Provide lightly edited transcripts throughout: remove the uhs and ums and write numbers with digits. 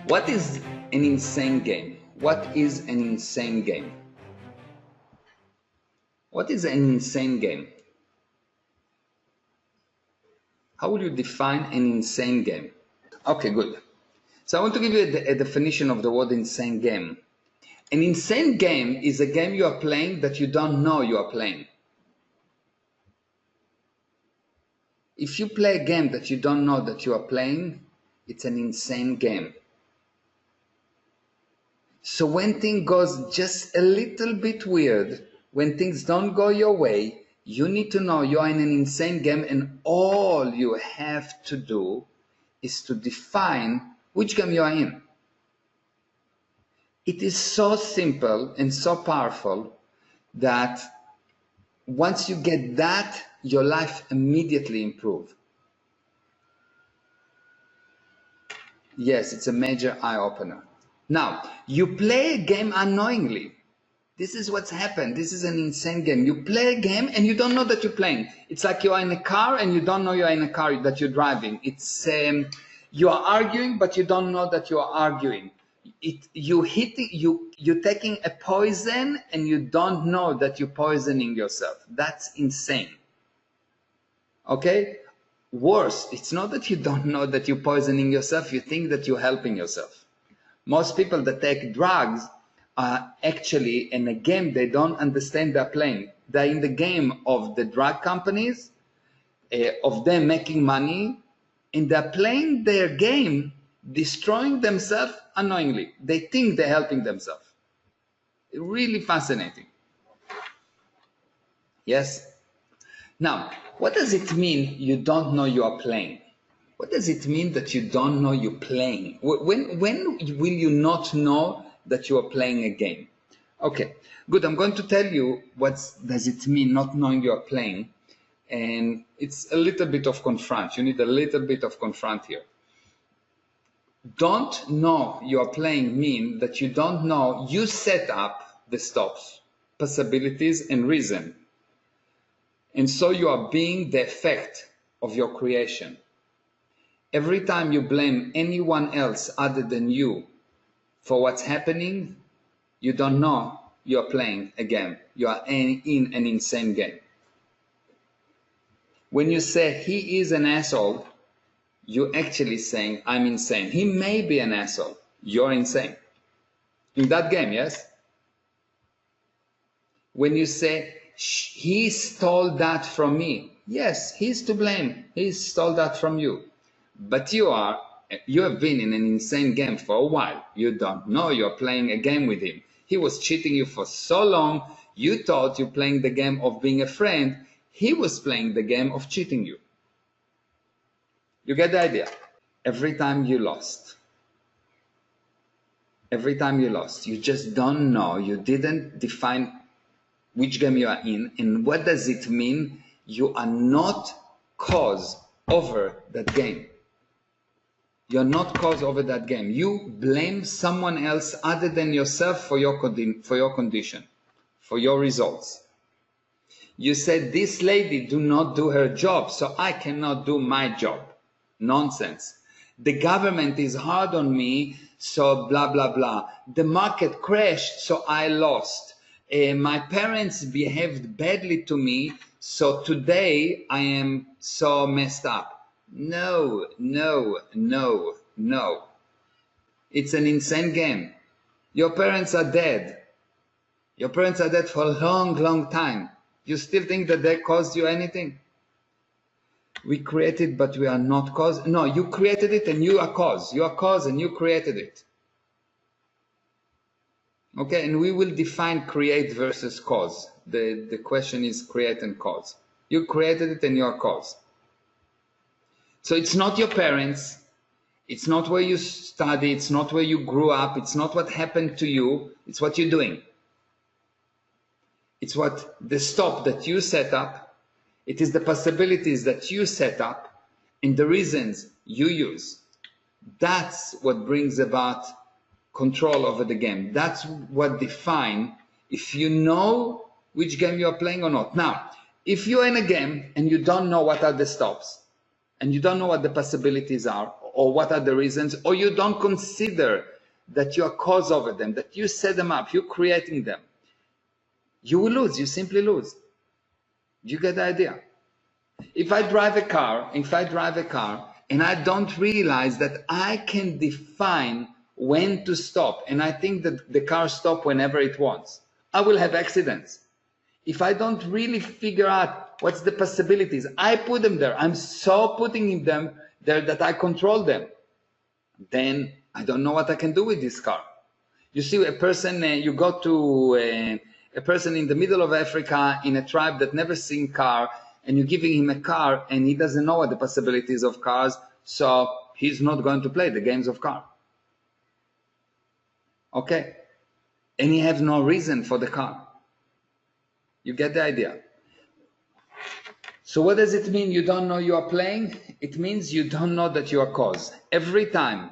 What is an insane game? What is an insane game? What is an insane game? How would you define an insane game? Okay, good. So I want to give you a definition of the word insane game. An insane game is a game you are playing that you don't know you are playing. If you play a game that you don't know that you are playing, it's an insane game. So when things goes just a little bit weird, when things don't go your way, you need to know you are in an insane game, and all you have to do is to define which game you are in. It is so simple and so powerful that once you get that, your life immediately improves. Yes, it's a major eye-opener. Now, you play a game unknowingly. This is what's happened. This is an insane game. You play a game and you don't know that you're playing. It's like you are in a car and you don't know you are in a car that you're driving. It's you are arguing, but you don't know that you are arguing. You're taking a poison and you don't know that you're poisoning yourself. That's insane. Okay? Worse, it's not that you don't know that you're poisoning yourself. You think that you're helping yourself. Most people that take drugs are actually in a game they don't understand they're playing. They're in the game of the drug companies, of them making money, and they're playing their game, destroying themselves unknowingly. They think they're helping themselves. Really fascinating. Yes? Now, what does it mean you don't know you are playing? What does it mean that you don't know you're playing? When will you not know that you are playing a game? Okay, good. I'm going to tell you what does it mean not knowing you are playing. And it's a little bit of confront. You need a little bit of confront here. Don't know you are playing mean that you don't know you set up the stops, possibilities, and reason. And so you are being the effect of your creation. Every time you blame anyone else other than you for what's happening, you don't know you're playing a game. You are in an insane game. When you say he is an asshole, you're actually saying I'm insane. He may be an asshole. You're insane. In that game, yes? When you say he stole that from me, yes, he's to blame. He stole that from you. But you have been in an insane game for a while. You don't know you're playing a game with him. He was cheating you for so long, you thought you're playing the game of being a friend. He was playing the game of cheating you. You get the idea? Every time you lost, you just don't know, you didn't define which game you are in, and what does it mean? You are not cause over that game. You're not cause over that game. You blame someone else other than yourself for your condition, for your results. You said, this lady do not do her job, so I cannot do my job. Nonsense. The government is hard on me, so blah, blah, blah. The market crashed, so I lost. My parents behaved badly to me, so today I am so messed up. No, no, no, no. It's an insane game. Your parents are dead. Your parents are dead for a long, long time. You still think that they caused you anything? We created, but we are not cause. No, you created it and you are cause. You are cause and you created it. Okay, and we will define create versus cause. The question is create and cause. You created it and you are cause. So it's not your parents, it's not where you study, it's not where you grew up, it's not what happened to you, it's what you're doing. It's what the stop that you set up, it is the possibilities that you set up and the reasons you use. That's what brings about control over the game. That's what defines if you know which game you are playing or not. Now, if you're in a game and you don't know what are the stops, and you don't know what the possibilities are, or what are the reasons, or you don't consider that you are cause over them, that you set them up, you're creating them, you will lose. You simply lose. You get the idea? If I drive a car and I don't realize that I can define when to stop, and I think that the car stops whenever it wants, I will have accidents. If I don't really figure out what's the possibilities, I put them there. I'm so putting them there that I control them. Then I don't know what I can do with this car. You see a person, you go to a person in the middle of Africa in a tribe that never seen car, and you're giving him a car and he doesn't know what the possibilities of cars, so he's not going to play the games of car. Okay? And he has no reason for the car. You get the idea? So what does it mean you don't know you are playing? It means you don't know that you are cause. Every time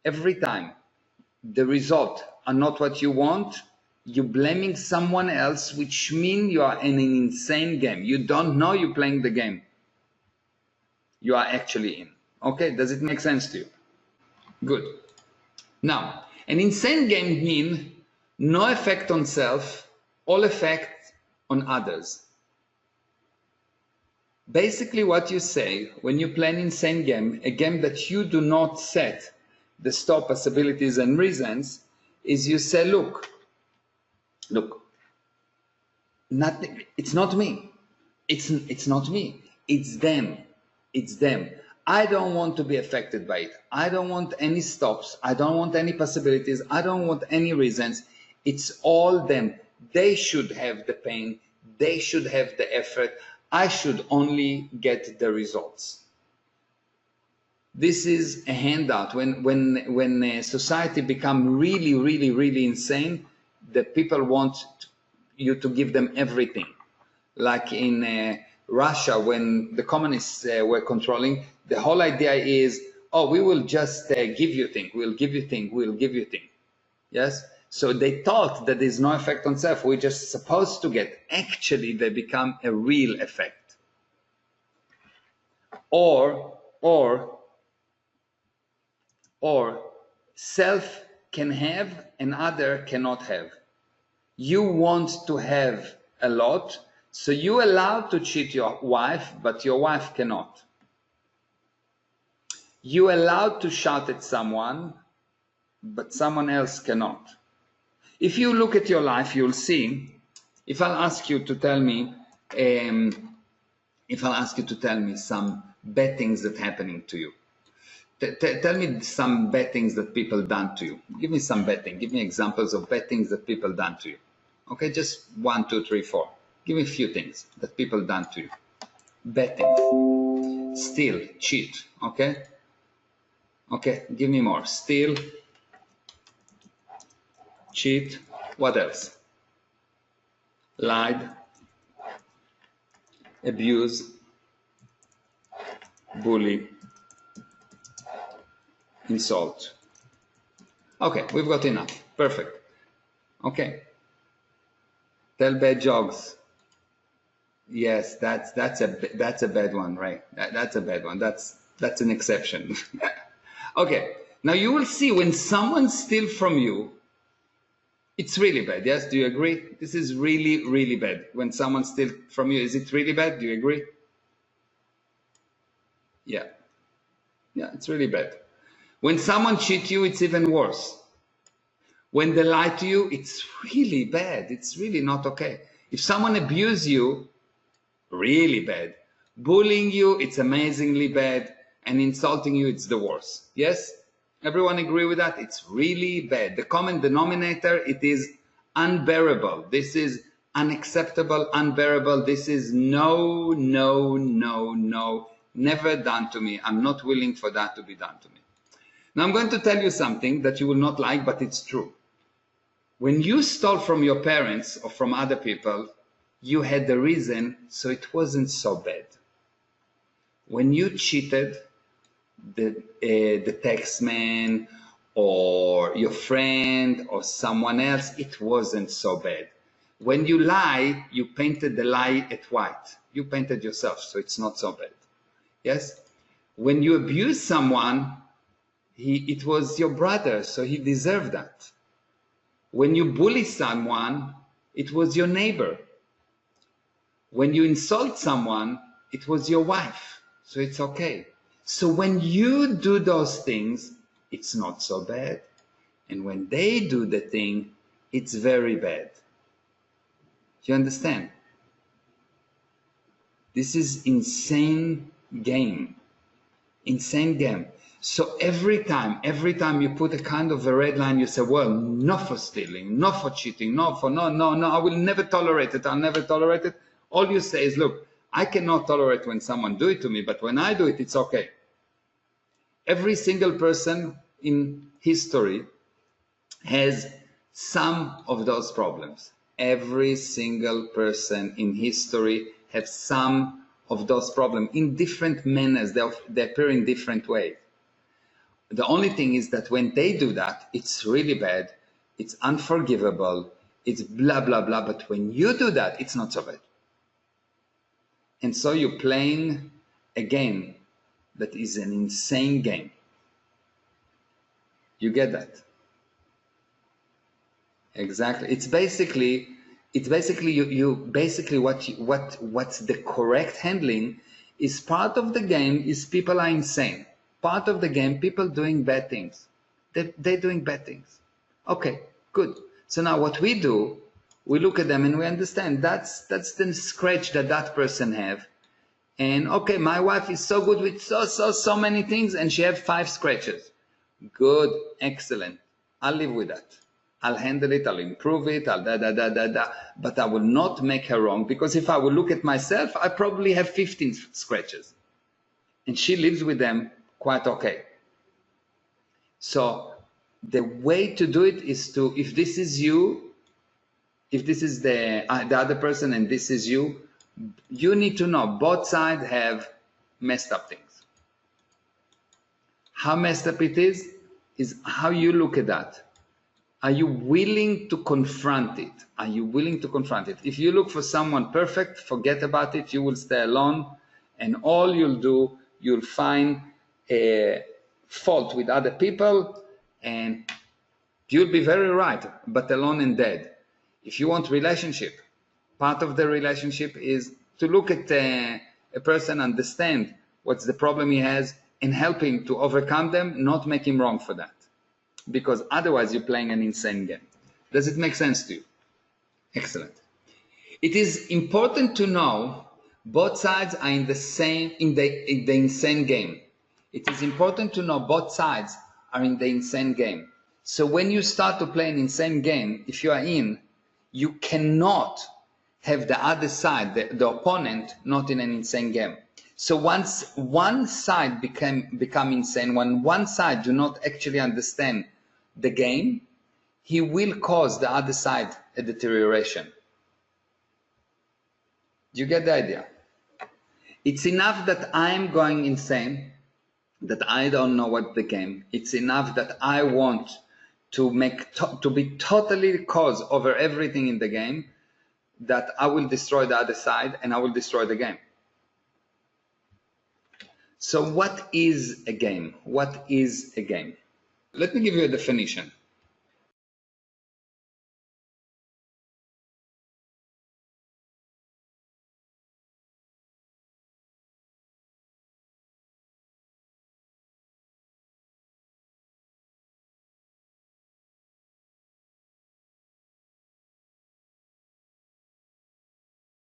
the result are not what you want, you're blaming someone else, which means you are in an insane game. You don't know you're playing the game you are actually in. Okay, does it make sense to you? Good. Now, an insane game means no effect on self, all effect on others. Basically what you say when you play an insane game, a game that you do not set the stop possibilities and reasons, is you say, look, nothing, it's not me. It's not me. It's them. It's them. I don't want to be affected by it. I don't want any stops. I don't want any possibilities. I don't want any reasons. It's all them. They should have the pain. They should have the effort. I should only get the results. This is a handout. When a society become really insane, the people want you to give them everything. Like in Russia, when the communists were controlling, the whole idea is, oh, we will just give you things, we'll give you things, we'll give you things. Yes? So they thought that there's no effect on self, we're just supposed to get. Actually, they become a real effect. Or self can have and other cannot have. You want to have a lot, so you allowed to cheat your wife, but your wife cannot. You allowed to shout at someone, but someone else cannot. If you look at your life, you'll see, if I'll ask you to tell me, some bad things that happening to you. Tell me some bad things that people done to you. Give me some bad things. Give me examples of bad things that people done to you. Okay, just 1, 2, 3, 4. Give me a few things that people done to you. Bad things. Steal, cheat. Okay. Okay, give me more. Steal, cheat. What else? Lied, abuse, bully, insult. Okay, we've got enough. Perfect. Okay. Tell bad jokes. Yes, that's a bad one, right? That's a bad one. That's an exception. Okay. Now you will see when someone steals from you, it's really bad. Yes, do you agree? This is really bad. When someone steals from you, is it really bad? Do you agree? Yeah. Yeah, it's really bad. When someone cheats you, it's even worse. When they lie to you, it's really bad. It's really not okay. If someone abuses you, really bad. Bullying you, it's amazingly bad. And insulting you, it's the worst. Yes? Everyone agree with that? It's really bad. The common denominator, it is unbearable. This is unacceptable, unbearable. This is no, never done to me. I'm not willing for that to be done to me. Now I'm going to tell you something that you will not like, but it's true. When you stole from your parents or from other people, you had the reason, so it wasn't so bad. When you cheated, the taxman or your friend or someone else, it wasn't so bad. When you lie, you painted the lie at white. You painted yourself, so it's not so bad. Yes? When you abuse someone, It was your brother, so he deserved that. When you bully someone, it was your neighbor. When you insult someone, it was your wife, so it's okay. So when you do those things, it's not so bad. And when they do the thing, it's very bad. You understand? This is insane game. Insane game. So every time you put a kind of a red line, you say, well, no for stealing, no for cheating, no, I will never tolerate it, I'll never tolerate it. All you say is, look, I cannot tolerate when someone do it to me, but when I do it, it's okay. Every single person in history has some of those problems. Every single person in history has some of those problems in different manners. They appear in different ways. The only thing is that when they do that, it's really bad, it's unforgivable, it's blah, blah, blah. But when you do that, it's not so bad. And so you're playing a game that is an insane game. You get that? Exactly. It's basically you basically what's the correct handling is part of the game is people are insane. Part of the game, people doing bad things. They're doing bad things. Okay, good. So now what we do, we look at them and we understand that's the scratch that person have. And okay, my wife is so good with so many things and she have 5 scratches. Good, excellent. I'll live with that. I'll handle it, I'll improve it, I'll but I will not make her wrong, because if I will look at myself, I probably have 15 scratches. And she lives with them quite okay. So the way to do it is to, if this is you, if this is the other person and this is you, you need to know both sides have messed up things. How messed up it is how you look at that. Are you willing to confront it? Are you willing to confront it? If you look for someone perfect, forget about it. You will stay alone, and all you'll do, you'll find a fault with other people, and you'll be very right, but alone and dead. If you want relationship, part of the relationship is to look at a person, understand what's the problem he has, and help him to overcome them, not make him wrong for that. Because otherwise you're playing an insane game. Does it make sense to you? Excellent. It is important to know both sides are in the insane game. It is important to know both sides are in the insane game. So when you start to play an insane game, if you are in, you cannot have the other side, the opponent, not in an insane game. So once one side become insane, when one side do not actually understand the game, he will cause the other side a deterioration. Do you get the idea? It's enough that I'm going insane, that I don't know what the game. It's enough that I want to be totally cause over everything in the game, that I will destroy the other side and I will destroy the game. So what is a game? What is a game? Let me give you a definition.